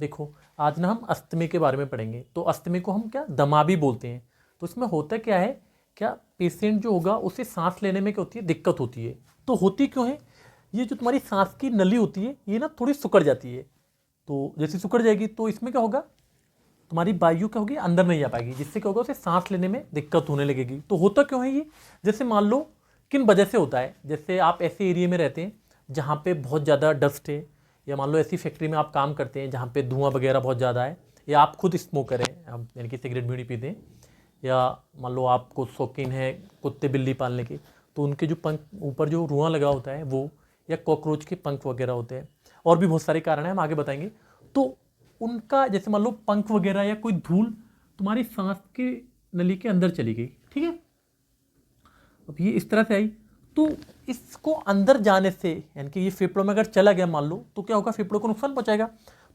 देखो आज ना हम अस्थमे के बारे में पढ़ेंगे। तो अस्थमे को हम क्या दमा भी बोलते हैं। तो इसमें होता क्या है, क्या पेशेंट जो होगा उसे सांस लेने में क्या होती है, दिक्कत होती है। तो होती क्यों है, ये जो तुम्हारी सांस की नली होती है ये ना थोड़ी सिकुड़ जाती है। तो जैसे सिकुड़ जाएगी तो इसमें क्या होगा, तुम्हारी वायु क्या होगी, अंदर नहीं आ पाएगी, जिससे क्या होगा उसे सांस लेने में दिक्कत होने लगेगी। तो होता क्यों है ये, जैसे मान लो किन वजह से होता है, जैसे आप ऐसे एरिया में रहते हैं जहाँ पे बहुत ज़्यादा डस्ट है, या मान लो ऐसी फैक्ट्री में आप काम करते हैं जहाँ पे धुआं वगैरह बहुत ज़्यादा है, या आप खुद स्मोकर हैं, आप यानी कि सिगरेट बीड़ी पीते हैं, या मान लो आपको शौकीन है कुत्ते बिल्ली पालने के, तो उनके जो पंख ऊपर जो रुआं लगा होता है वो, या कॉकरोच के पंख वगैरह होते हैं, और भी बहुत सारे कारण हैं हम आगे बताएंगे। तो उनका जैसे मान लो पंख वगैरह या कोई धूल तुम्हारी सांस के नली के अंदर चली गई, ठीक है। अब ये इस तरह से आई, तो इसको अंदर जाने से यानी कि ये फेफड़ों में अगर चला गया मान लो, तो क्या होगा, फेफड़ों को नुकसान पहुंचाएगा।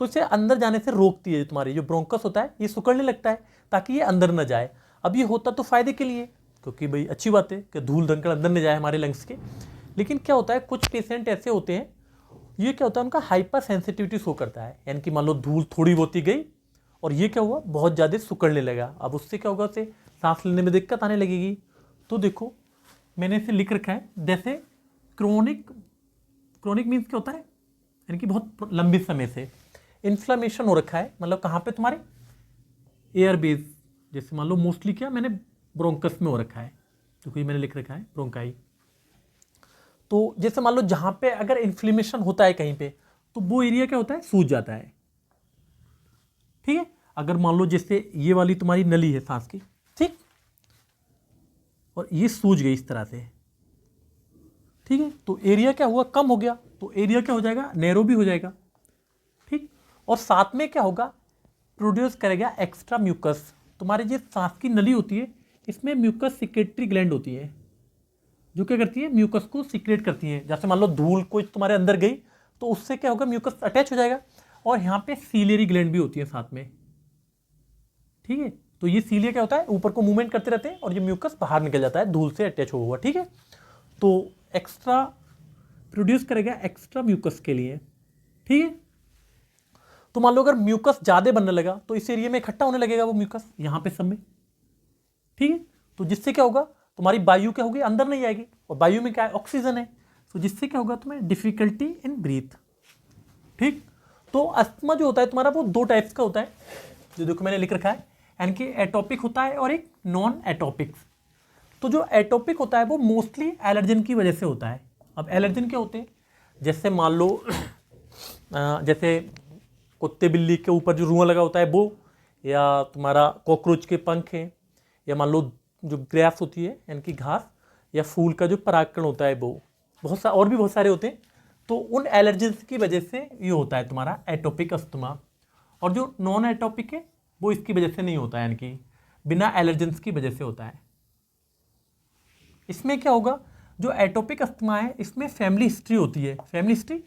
तो इसे अंदर जाने से रोकती है, तुम्हारी जो ब्रोंकस होता है ये सिकुड़ने लगता है ताकि ये अंदर न जाए। अब ये होता तो फायदे के लिए, क्योंकि भाई अच्छी बात है कि धूल धनकड़ अंदर न जाए हमारे लंग्स के। लेकिन क्या होता है, कुछ पेशेंट ऐसे होते हैं, ये क्या होता है उनका हाइपर सेंसिटिविटी शो करता है, यानी कि मान लो धूल थोड़ी बहुत ही गई और ये क्या हुआ, बहुत ज़्यादा सिकुड़ने लगा। अब उससे क्या होगा, उसे सांस लेने में दिक्कत आने लगेगी। तो देखो मैंने इसे लिख रखा है, जैसे क्रोनिक, क्रोनिक मीन्स क्या होता है, यानी कि बहुत लंबे समय से इन्फ्लामेशन हो रखा है, मतलब कहाँ पे, तुम्हारे एयर बेस, जैसे मान लो मोस्टली क्या मैंने ब्रोंकस में हो रखा है, क्योंकि मैंने लिख रखा है ब्रोंकाई। तो जैसे मान लो जहाँ पे अगर इन्फ्लेमेशन होता है कहीं पे, तो वो एरिया क्या होता है, सूज जाता है, ठीक है। अगर मान लो जैसे ये वाली तुम्हारी नली है सांस की, ठीक, और ये सूज गई इस तरह से, ठीक है, तो एरिया क्या हुआ, कम हो गया, तो एरिया क्या हो जाएगा, नैरो भी हो जाएगा, ठीक। और साथ में क्या होगा, प्रोड्यूस करेगा एक्स्ट्रा म्यूकस। तुम्हारी जो सांस की नली होती है इसमें म्यूकस सिक्रेटरी ग्लैंड होती है, जो क्या करती है, म्यूकस को सीक्रेट करती है। जैसे मान लो धूल कोई तुम्हारे अंदर गई तो उससे क्या होगा, म्यूकस अटैच हो जाएगा। और यहाँ पे सीलियरी ग्लैंड भी होती है साथ में, ठीक है। तो ये सीलिया क्या होता है, ऊपर को मूवमेंट करते रहते हैं और ये म्यूकस बाहर निकल जाता है धूल से अटैच हुआ, ठीक है। तो एक्स्ट्रा प्रोड्यूस करेगा एक्स्ट्रा म्यूकस के लिए, ठीक है। तो मान लो अगर म्यूकस ज़्यादा बनने लगा तो इस एरिया में इकट्ठा होने लगेगा वो म्यूकस यहाँ पे सब में, ठीक है। तो जिससे क्या होगा, तुम्हारी वायु क्या होगी, अंदर नहीं आएगी, और वायु में क्या है, ऑक्सीजन है। तो जिससे क्या होगा, तुम्हें डिफिकल्टी इन ब्रीथ, ठीक। तो अस्थमा जो होता है तुम्हारा वो दो टाइप्स का होता है, जो देखो मैंने लिख रखा है, यानी कि एटोपिक होता है और एक नॉन एटोपिक। तो जो एटोपिक होता है वो मोस्टली एलर्जन की वजह से होता है। अब एलर्जन क्या होते हैं, जैसे मान लो जैसे कुत्ते बिल्ली के ऊपर जो रुआं लगा होता है वो, या तुम्हारा कॉकरोच के पंख हैं, या मान लो जो ग्रास होती है यानी कि घास, या फूल का जो परागकण होता है वो, बहुत सा और भी बहुत सारे होते हैं। तो उन एलर्जेंस की वजह से ये होता है तुम्हारा एटोपिक अस्थमा। और जो नॉन एटोपिक है वो इसकी वजह से नहीं होता है, यानी कि बिना एलर्जेंस की वजह से होता है। इसमें क्या होगा, जो एटोपिक अस्थमा है इसमें फैमिली हिस्ट्री होती है। फैमिली हिस्ट्री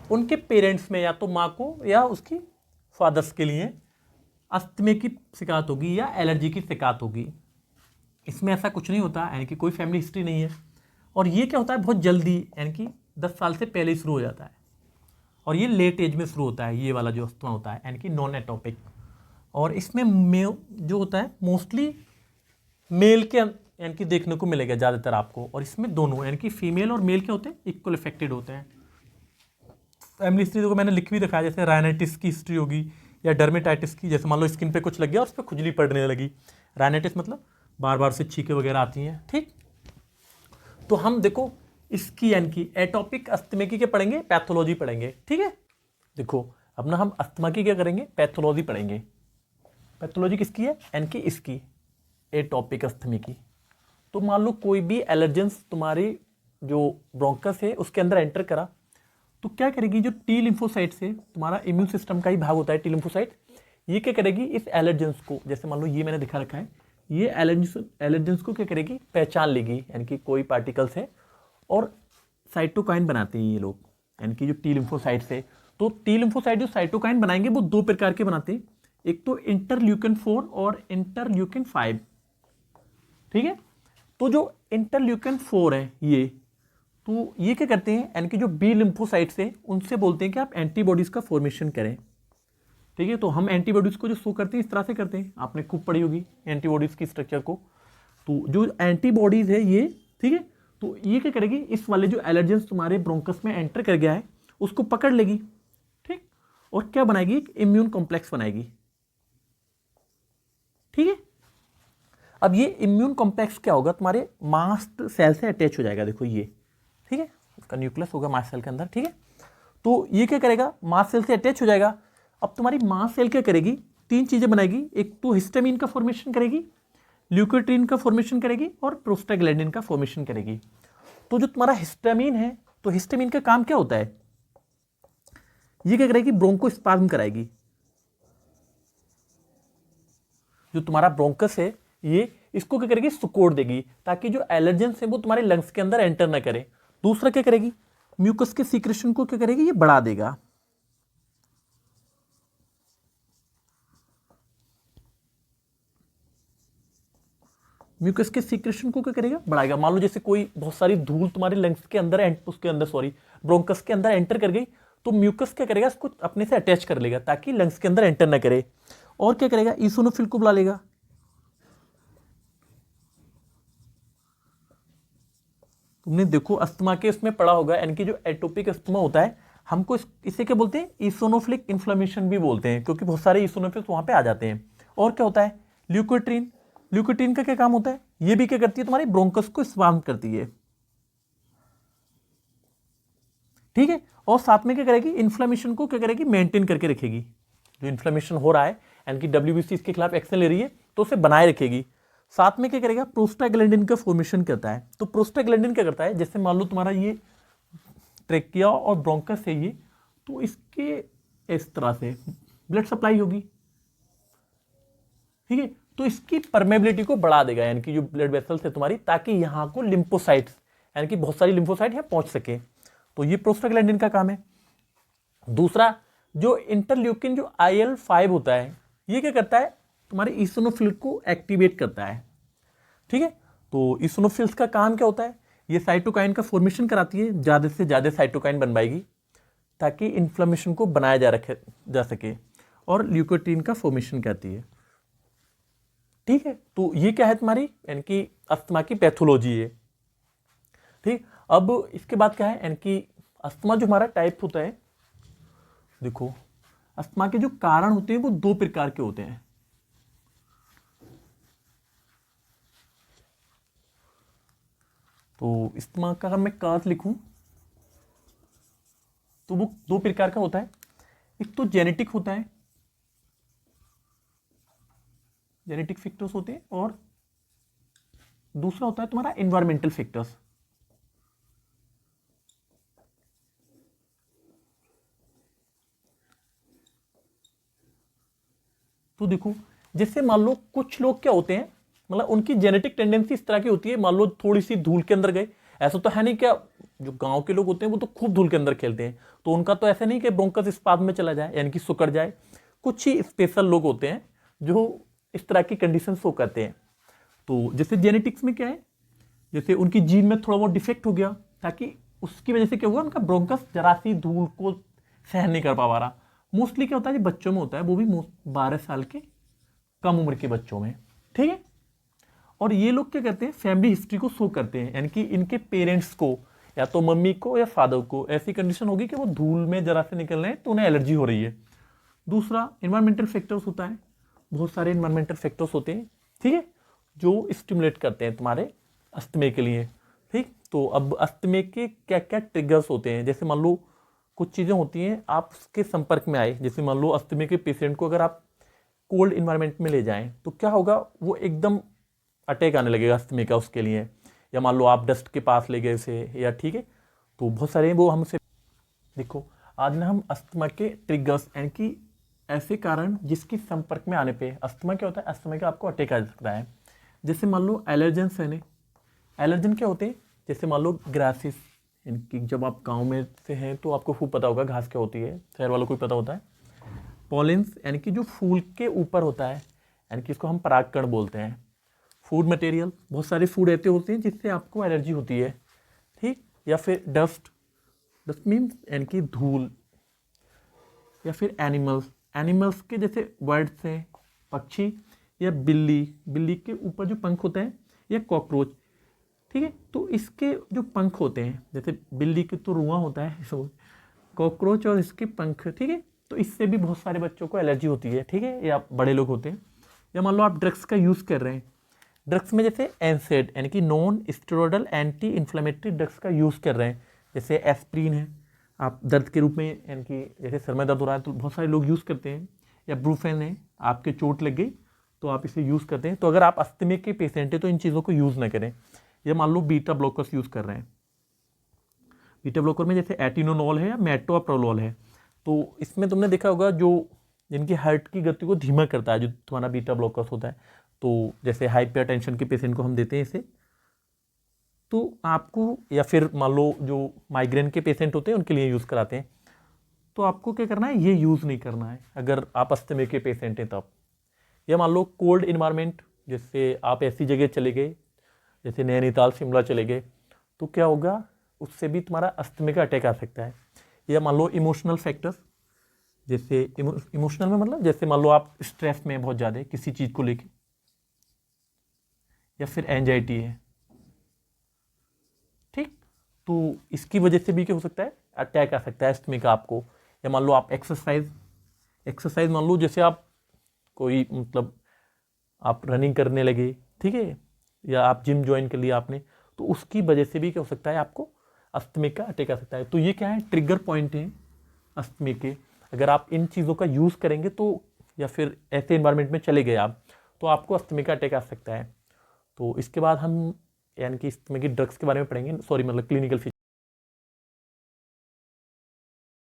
उनके पेरेंट्स में, या तो माँ को या उसकी फादर्स के लिए अस्थमे की शिकायत होगी या एलर्जी की शिकायत होगी। इसमें ऐसा कुछ नहीं होता, यानी कि कोई फैमिली हिस्ट्री नहीं है। और ये क्या होता है, बहुत जल्दी, यानी कि 10 साल से पहले ही शुरू हो जाता है, और ये लेट एज में शुरू होता है, ये वाला जो अस्थमा होता है, यानी कि नॉन एटोपिक। और इसमें जो होता है मोस्टली मेल के यानी कि देखने को मिलेगा ज़्यादातर आपको। और इसमें दोनों यानी कि फीमेल और मेल क्या होते हैं, इक्वल इफेक्टेड होते हैं। फैमिली हिस्ट्री को मैंने लिख भी रखा है, जैसे राइनाइटिस की हिस्ट्री होगी या डर्मेटाइटिस की, जैसे मान लो स्किन पे कुछ लग गया और उस पर खुजली पड़ने लगी, राइनाइटिस मतलब बार बार से छींके वगैरह आती हैं, ठीक। तो हम देखो इसकी यानी कि एटोपिक अस्थमा की क्या पढ़ेंगे, पैथोलॉजी पढ़ेंगे, ठीक है। देखो अब ना हम अस्थमा की क्या करेंगे, पैथोलॉजी पढ़ेंगे। पैथोलॉजी किसकी है, यानी कि इसकी एटोपिक अस्थमा की। तो मान लो कोई भी एलर्जेंस तुम्हारी जो ब्रोंकस है उसके अंदर एंटर करा, तो क्या करेगी, जो टी लिम्फोसाइट से, तुम्हारा इम्यून सिस्टम का ही भाग होता है टी लिम्फोसाइट, ये क्या करेगी, इस एलर्जेंस को, जैसे मान लो ये मैंने दिखा रखा है, ये एलर्जेंस को क्या करेगी, पहचान लेगी, यानी कि कोई पार्टिकल्स है, और साइटोकाइन बनाते हैं ये लोग, यानी कि जो टी लिम्फोसाइट से। तो टी लिम्फोसाइट जो साइटोकाइन बनाएंगे वो दो प्रकार के बनाते हैं, एक तो इंटरल्यूकिन 4 और इंटरल्यूकिन 5, ठीक है। तो जो इंटरल्यूकिन 4 है ये, तो ये क्या करते हैं, यानी कि जो बी लिम्फोसाइट्स है उनसे बोलते हैं कि आप एंटीबॉडीज का फॉर्मेशन करें, ठीक है। तो हम एंटीबॉडीज़ को जो शो करते हैं इस तरह से करते हैं, आपने खूब पढ़ी होगी एंटीबॉडीज़ की स्ट्रक्चर को। तो जो एंटीबॉडीज़ है ये, ठीक है, तो ये क्या करेगी, इस वाले जो एलर्जेंस तुम्हारे ब्रोंकस में एंटर कर गया है उसको पकड़ लेगी, ठीक, और क्या बनाएगी, एक इम्यून कॉम्प्लेक्स बनाएगी, ठीक है। अब ये इम्यून कॉम्प्लेक्स क्या होगा, तुम्हारे मास्ट सेल से अटैच हो जाएगा, देखो ये, ठीक है, उसका न्यूक्लियस होगा मास्ट सेल के अंदर, ठीक है। तो ये क्या करेगा, मास्ट सेल से अटैच हो जाएगा। अब तुम्हारी मास्ट सेल क्या करेगी, तीन चीजें बनाएगी, एक तो हिस्टामिन का फॉर्मेशन करेगी, ल्यूकोट्रीन का फॉर्मेशन करेगी और प्रोस्टाग्लैंडिन का फॉर्मेशन करेगी। तो जो तुम्हारा हिस्टामिन है, तो हिस्टामिन का काम क्या होता है, ये क्या करेगी, ब्रोंकोस्पाज्म कराएगी। जो तुम्हारा ब्रोंकस है ये, इसको क्या करेगी, सिकोड़ देगी ताकि जो एलर्जेंस है वो तुम्हारे लंग्स के अंदर एंटर ना करे। दूसरा क्या करेगी, म्यूकस के सीक्रेशन को क्या करेगी, ये बढ़ा देगा। म्यूकस के सीक्रेशन को क्या करेगा, बढ़ाएगा। मान लो जैसे कोई बहुत सारी धूल तुम्हारे लंग्स के अंदर उसके अंदर सॉरी ब्रोंकस के अंदर एंटर कर गई, तो म्यूकस क्या करेगा, इसको अपने से अटैच कर लेगा ताकि लंग्स के अंदर एंटर ना करे। और क्या करेगा, ईसोनोफिल को बुला लेगा। तुमने देखो अस्थमा के इसमें पढ़ा होगा, यानी कि जो एटोपिक अस्थमा होता है हमको इसे क्या बोलते हैं, ईसोनोफिलिक इन्फ्लेमेशन भी बोलते हैं, क्योंकि बहुत सारे ईसोनोफिल्स वहां पे आ जाते हैं। और क्या होता है, ल्यूकोट्रीन। ल्यूकोट्रीन का क्या काम होता है, ये भी क्या करती है, तुम्हारी ब्रोंकस को स्वाम करती है, ठीक है। और साथ में क्या करेगी, इन्फ्लेमेशन को क्या करेगी, मेंटेन करके रखेगी। जो इन्फ्लेमेशन हो रहा है, यानी कि डब्ल्यूबीसी इसके खिलाफ एक्शन ले रही है, तो उसे बनाए रखेगी। साथ में क्या करेगा, प्रोस्टाग्लैंडिन का फॉर्मेशन करता है। तो प्रोस्टाग्लैंडिन क्या करता है, जैसे मान लो तुम्हारा ये ट्रेकिया और ब्रोंकस है ये, तो इसके इस तरह से ब्लड सप्लाई होगी, ठीक है। तो इसकी परमेबिलिटी को बढ़ा देगा, यानी कि जो ब्लड वेसल्स है तुम्हारी, ताकि यहाँ को लिम्फोसाइट्स, यानी कि बहुत सारी लिम्फोसाइट यहाँ पहुंच सके। तो ये प्रोस्टाग्लैंडिन का काम है। दूसरा, जो इंटरल्यूकिन जो IL-5 होता है, ये क्या करता है, तुम्हारे ईसोनोफिल को एक्टिवेट करता है, ठीक है। तो ईसोनोफिल्स का काम क्या होता है, ये साइटोकाइन का फॉर्मेशन कराती है, ज्यादा से ज्यादा साइटोकाइन बनवाएगी ताकि इन्फ्लेमेशन को बनाया जा सके, और ल्यूकोट्रीन का फॉर्मेशन करती है, ठीक है। तो ये क्या है तुम्हारी, यानी कि अस्थमा की पैथोलॉजी है, ठीक। अब इसके बाद क्या है, यानी कि अस्थमा जो हमारा टाइप होता है, देखो अस्थमा के जो कारण होते हैं वो दो प्रकार के होते हैं। तो अस्थमा का अगर मैं काज लिखूं तो वो दो प्रकार का होता है। एक तो जेनेटिक होता है, जेनेटिक फैक्टर्स होते हैं, और दूसरा होता है तुम्हारा एनवायरमेंटल फैक्टर्स। तो देखो जैसे मान लो कुछ लोग क्या होते हैं, मतलब उनकी जेनेटिक टेंडेंसी इस तरह की होती है, मान लो थोड़ी सी धूल के अंदर गए, ऐसा तो है नहीं, क्या जो गांव के लोग होते हैं वो तो खूब धूल के अंदर खेलते हैं, तो उनका तो ऐसा नहीं कि ब्रोंकस स्पाज्म में चला जाए, यानी कि सुकड़ जाए। कुछ ही स्पेशल लोग होते हैं जो इस तरह की कंडीशन शो करते हैं। तो जैसे जेनेटिक्स में क्या है, जैसे उनकी जीन में थोड़ा बहुत डिफेक्ट हो गया, ताकि उसकी वजह से क्या हुआ, उनका ब्रोंकस जरा सी धूल को सहन नहीं कर पा रहा। मोस्टली क्या होता है, जो बच्चों में होता है, वो भी 12 साल के कम उम्र के बच्चों में, ठीक है। और ये लोग क्या करते हैं, फैमिली हिस्ट्री को शो करते हैं, यानी कि इनके पेरेंट्स को, या तो मम्मी को या फादर को ऐसी कंडीशन होगी कि वो धूल में जरा से निकल रहे हैं तो उन्हें एलर्जी हो रही है। दूसरा एनवायरमेंटल फैक्टर्स होता है, बहुत सारे एनवायरमेंटल फैक्टर्स होते हैं, ठीक है, जो स्टिमुलेट करते हैं तुम्हारे अस्थमे के लिए, ठीक। तो अब अस्थमे के क्या क्या ट्रिगर्स होते हैं, जैसे मान लो कुछ चीज़ें होती हैं आपके संपर्क में आए, जैसे मान लो अस्थमे के पेशेंट को अगर आप कोल्ड इन्वायरमेंट में ले जाएं तो क्या होगा, वो एकदम अटैक आने लगेगा अस्थमे का उसके लिए। या मान लो आप डस्ट के पास ले गए उसे, या ठीक है, तो बहुत सारे वो हमसे। देखो आज ना हम अस्थमा के ट्रिगर्स, यानी कि ऐसे कारण जिसके संपर्क में आने पे अस्थमा क्या होता है, अस्थमा का आपको अटैक आ सकता है। जैसे मान लो एलर्जेंस है, एलर्जन क्या होते हैं, जैसे मान लो ग्रासेस, इनकी जब आप गांव में से हैं तो आपको खूब पता होगा घास क्या होती है, शहर वालों को भी पता होता है। पॉलिन्स, यानी कि जो फूल के ऊपर होता है, यानी कि इसको हम परागकण बोलते हैं। फूड मटेरियल, बहुत सारे फूड ऐसे होते हैं जिससे आपको एलर्जी होती है, ठीक। या फिर डस्ट, डस्ट मीन्स यानी कि धूल, या फिर एनिमल्स, एनिमल्स के जैसे बर्ड्स हैं, पक्षी, या बिल्ली के ऊपर जो पंख होते हैं, या कॉकरोच, ठीक है। तो इसके जो पंख होते हैं, जैसे बिल्ली के तो रुआं होता है, सो कॉकरोच और इसके पंख, ठीक है। तो इससे भी बहुत सारे बच्चों को एलर्जी होती है, ठीक है, या बड़े लोग होते हैं। या मान लो आप ड्रग्स का यूज़ कर रहे हैं, ड्रग्स में जैसे एनसेड यानी कि non steroidal anti inflammatory drugs का यूज़ कर रहे हैं, जैसे एस्प्रिन है, आप दर्द के रूप में, यानी कि जैसे सर में दर्द हो रहा है तो बहुत सारे लोग यूज़ करते हैं। या ब्रूफेन है, आपके चोट लग गई तो आप इसे यूज़ करते हैं। तो अगर आप अस्थमा के पेशेंट हैं तो इन चीज़ों को यूज़ ना करें। या मान लो बीटा ब्लॉकर्स यूज़ कर रहे हैं, बीटा ब्लॉकर में जैसे एटिनोनॉल है या मेट्रोप्रोलोल है, तो इसमें तुमने देखा होगा जो जिनकी हार्ट की गति को धीमा करता है, जो तुम्हारा बीटा ब्लॉकर्स होता है, तो जैसे हाइपर टेंशन के पेशेंट को हम देते हैं इसे। तो आपको, या फिर मान लो जो माइग्रेन के पेशेंट होते हैं उनके लिए यूज़ कराते हैं, तो आपको क्या करना है, ये यूज़ नहीं करना है अगर आप अस्थमा के पेशेंट हैं तब। या मान लो कोल्ड इन्वायरमेंट, जैसे आप ऐसी जगह चले गए जैसे नैनीताल शिमला चले गए, तो क्या होगा, उससे भी तुम्हारा अस्थमा का अटैक आ सकता है। या मान लो इमोशनल फैक्टर्स, जैसे इमोशनल में मतलब जैसे मान लो आप स्ट्रेस में बहुत ज़्यादा किसी चीज़ को लेके, या फिर एंजाइटी है, ठीक, तो इसकी वजह से भी क्या हो सकता है, अटैक आ सकता है अस्थमा का आपको। या मान लो आप एक्सरसाइज मान लो जैसे आप कोई मतलब आप रनिंग करने लगे, ठीक है, या आप जिम ज्वाइन कर लिया आपने, तो उसकी वजह से भी क्या हो सकता है, आपको अस्थमा का अटैक आ सकता है। तो ये क्या है, ट्रिगर पॉइंट है अस्थमा के। अगर आप इन चीज़ों का यूज़ करेंगे तो, या फिर ऐसे इन्वायरमेंट में चले गए आप, तो आपको अस्थमा का अटैक आ सकता है। तो इसके बाद हम यानी कि अस्थमा की ड्रग्स के बारे में पढ़ेंगे, सॉरी मतलब क्लिनिकल